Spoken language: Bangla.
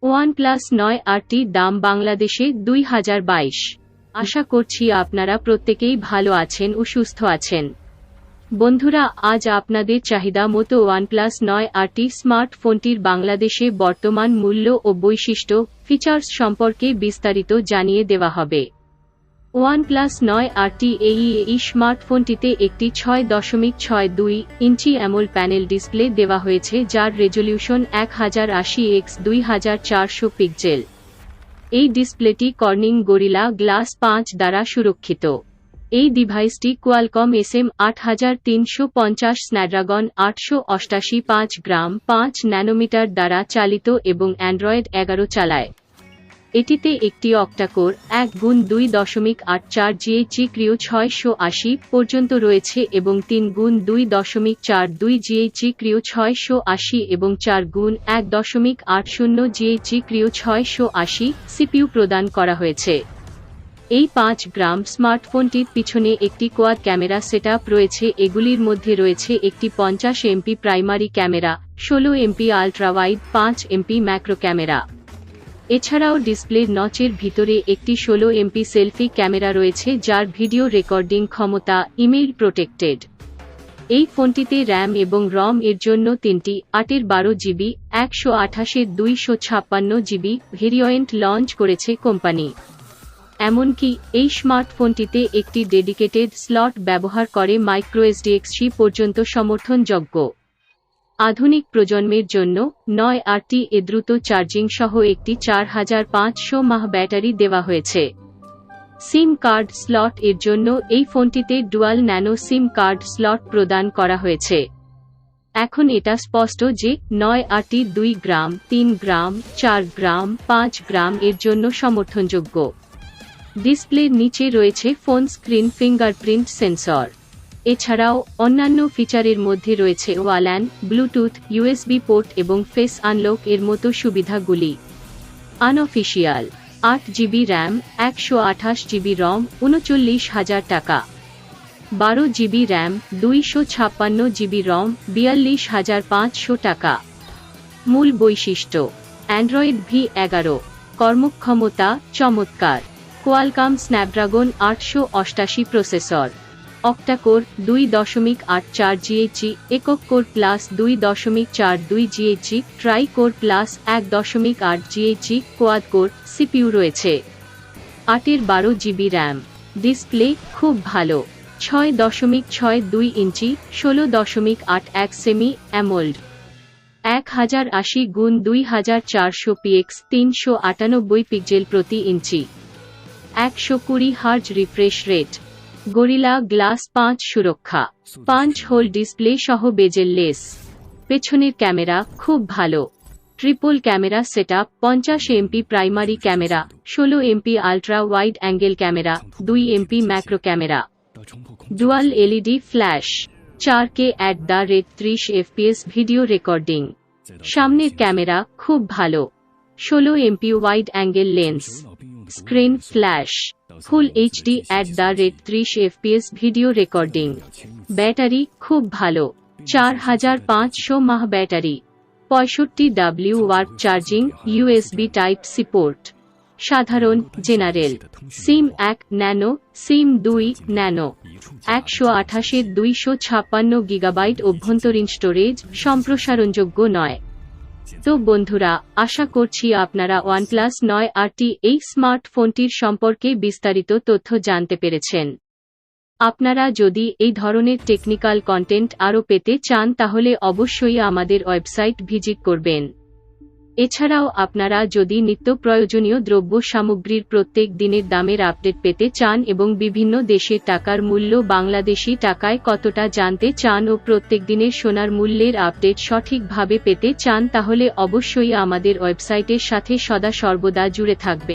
OnePlus 9 দাম বাংলাদেশে 2022। আশা করছি আপনারা প্রত্যেকেই ভালো আছেন ও সুস্থ আছেন। বন্ধুরা, আজ আপনাদের চাহিদা মতো OnePlus 9 স্মার্টফোনটির বাংলাদেশে বর্তমান মূল্য ও বৈশিষ্ট্য, ফিচার্স সম্পর্কে বিস্তারিত জানিয়ে দেওয়া হবে। OnePlus 9 এই স্মার্টফোনটিতে একটি 6.62 ইঞ্চি অ্যামোলেড প্যানেল ডিসপ্লে দেওয়া হয়েছে, যার রেজলিউশন 1080x2400 পিক্সেল। এই ডিসপ্লেটি কর্নিং গরিলা গ্লাস 5 দ্বারা সুরক্ষিত। এই ডিভাইসটি কোয়ালকম SM8350 স্ন্যাপড্রাগন 888 5 গ্রাম 5 ন্যানোমিটার দ্বারা চালিত এবং অ্যান্ড্রয়েড 11 চালায়। এটিতে একটি অক্টাকোর 1x2.84 GHz ক্রিও 680 পর্যন্ত রয়েছে এবং 3x2.42 GHz ক্রিও 680 এবং 4x1.80 GHz ক্রিও 680 সিপিইউ প্রদান করা হয়েছে। এই 5 গ্রাম স্মার্টফোনটির পিছনে একটি কোয়াড ক্যামেরা সেটআপ রয়েছে। এগুলির মধ্যে রয়েছে একটি 50 MP primary camera, 16 MP ultra wide, 5 MP macro camera. এছাড়াও ডিসপ্লের নচের ভিতরে একটি 16 MP সেলফি ক্যামেরা রয়েছে, যার ভিডিও রেকর্ডিং ক্ষমতা ইমেইল প্রোটেক্টেড। এই ফোনটিতে র্যাম এবং রম এর জন্য 3টি 8/12 GB, 128/256 GB ভেরিয়েন্ট লঞ্চ করেছে কোম্পানি। এমনকি এই স্মার্টফোনটিতে একটি ডেডিকেটেড স্লট ব্যবহার করে মাইক্রোএসডি পর্যন্ত সমর্থনযোগ্য। আধুনিক প্রজন্মের জন্য 9 এ দ্রুত চার্জিং সহ একটি 4500 মাহ ব্যাটারি দেওয়া হয়েছে। সিম কার্ড স্লট এর জন্য এই ফোনটিতে dual nano SIM card slot প্রদান করা হয়েছে। এখন এটা স্পষ্ট যে 9 2 গ্রাম, 3 গ্রাম, 4 গ্রাম, 5 গ্রাম এর জন্য সমর্থনযোগ্য। ডিসপ্লের নিচে রয়েছে ফোন স্ক্রিন ফিঙ্গারপ্রিন্ট সেন্সর। এছাড়াও অন্যান্য ফিচারের মধ্যে রয়েছে ওয়ালঅ্যান, ব্লুটুথ, USB পোর্ট এবং ফেস আনলক এর মতো সুবিধাগুলি। আনঅফিশিয়াল 8 GB র্যাম, 128 GB রম, 39,000 টাকা। 12 GB র্যাম, 256 GB রম, 42,500 টাকা। মূল বৈশিষ্ট্য: অ্যান্ড্রয়েড V11, কর্মক্ষমতা চমৎকার, Qualcomm Snapdragon 888 processor, octa-core 2.84 GHz, একক core plus 2.42 GHz, try core plus 1.8 GHz, quad core CPU রয়েছে। 8/12 GB র্যাম। ডিসপ্লে খুব ভালো, 6.62 ইঞ্চি, 16.81 semi AMOLED, 1080x2400 px, 398 pixel প্রতি ইঞ্চি, 120 hertz refresh rate, gorilla glass 5 সুরক্ষা, 5 হোল ডিসপ্লে সহ বেজেল লেস। পেছনের ক্যামেরা খুব ভালো, triple camera setup, 50 MP primary camera, 16 MP ultra wide angle camera, 2 MP macro camera, dual LED flash, 4K@30 FPS video recording. সামনের ক্যামেরা খুব ভালো, 16 MP wide angle lens, screen flash, full HD@30 FPS video recording. Battery খুব ভালো, 4500 মাহ battery, 65W watt charging, USB type C port. সাধারণ, general, SIM 1 nano, SIM 2 nano, 128/256 GB অভ্যন্তরীণ স্টোরেজ, সম্প্রসারণযোগ্য নয়। তো বন্ধুরা, আশা করছি আপনারা OnePlus 9 এই স্মার্টফোনটির সম্পর্কে বিস্তারিত তথ্য জানতে পেরেছেন। আপনারা যদি এই ধরনের টেকনিক্যাল কন্টেন্ট আরও পেতে চান তাহলে অবশ্যই আমাদের ওয়েবসাইট ভিজিট করবেন। এছাড়াও আপনারা যদি নিত্য প্রয়োজনীয় দ্রব্য সামগ্রীর প্রত্যেক দিনের দামের আপডেট পেতে চান এবং বিভিন্ন দেশের টাকার মূল্য বাংলাদেশি টাকায় কতটা জানতে চান ও প্রত্যেক দিনের সোনার মূল্যের আপডেট সঠিকভাবে পেতে চান তাহলে অবশ্যই আমাদের ওয়েবসাইটের সাথে সদা সর্বদা জুড়ে থাকবেন।